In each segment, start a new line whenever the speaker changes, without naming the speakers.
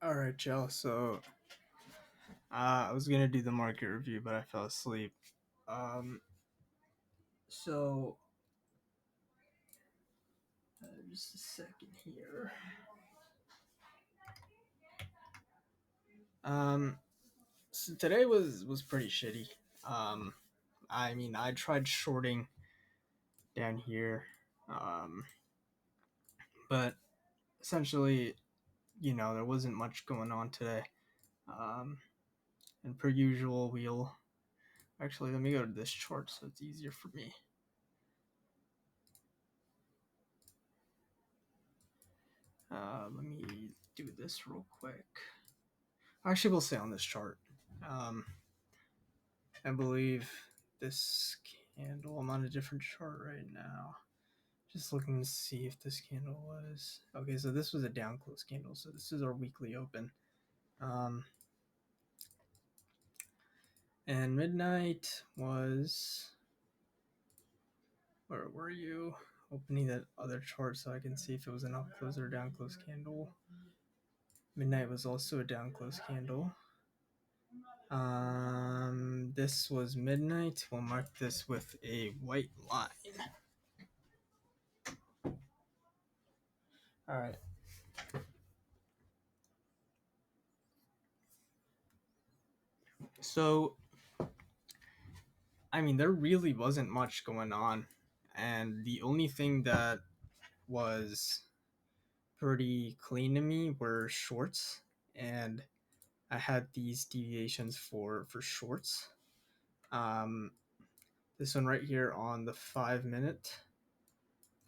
Alright, Joe. So I was gonna do the market review, but I fell asleep. Um, so just a second here. So today was pretty shitty. Um, I mean, I tried shorting down here, um, but essentially, there wasn't much going on today. Um, and per usual, we'll actually let me go to this chart so it's easier for me. Let me do this real quick. Actually, we'll stay on this chart. I believe this candle, I'm on a different chart right now. Just looking to see if this candle was... Okay, so this was a down close candle, so this is our weekly open. And midnight was... Where were you? Opening that other chart so I can see if it was an up close or down close candle. Midnight was also a down close candle. This was midnight. We'll mark this with a white line. All right. So, I mean, there really wasn't much going on, and the only thing that was pretty clean to me were shorts, and I had these deviations for shorts. This one right here on the 5 minute,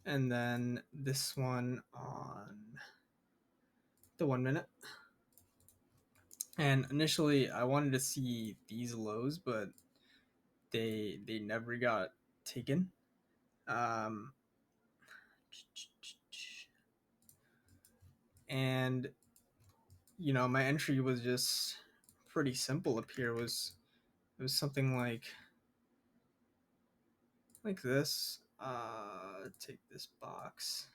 and then this one on the 1 minute. And initially, I wanted to see these lows, but they never got taken. And my entry was just pretty simple up here. It was something like this. Take this box.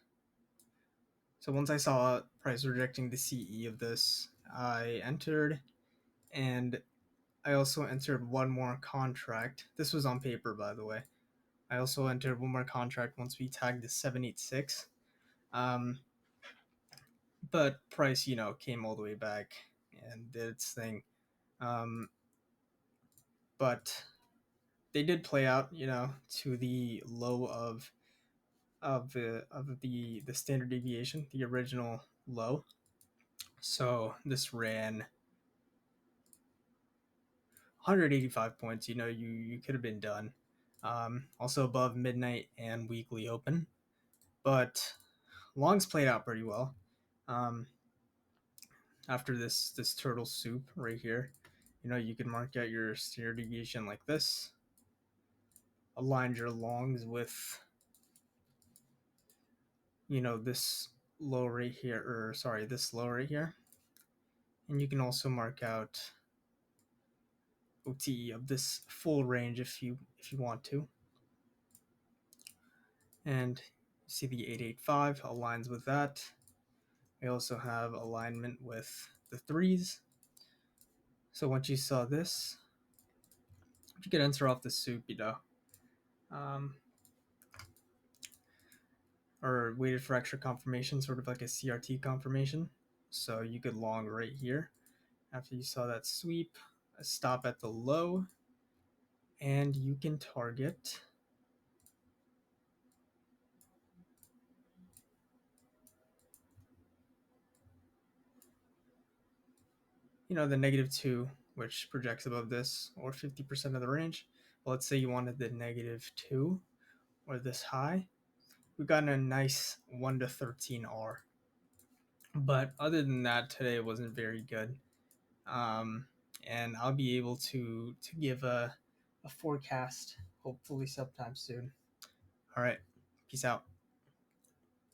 So once I saw price rejecting the CE of this, I entered, and I also entered one more contract. This was on paper, by the way. I also entered one more contract once we tagged the 786. But price, came all the way back and did its thing. But they did play out, to the low of the standard deviation, the original low. So this ran 185 points. You could have been done. Also above midnight and weekly open, but longs played out pretty well. After this turtle soup right here, you can mark out your standard deviation like this. Align your longs with this low right here, or sorry, this low right here, and you can also mark out OTE of this full range if you want to. And see the 885 aligns with that. We also have alignment with the threes. So once you saw this, you could enter off the soup, or waited for extra confirmation, sort of like a CRT confirmation. So you could long right here after you saw that sweep, a stop at the low, and you can target the -2, which projects above this, or 50% of the range. Well, let's say you wanted the -2 or this high. We've gotten a nice 1 to 13 R. But other than that, today wasn't very good. And I'll be able to give a forecast hopefully sometime soon. All right, peace out.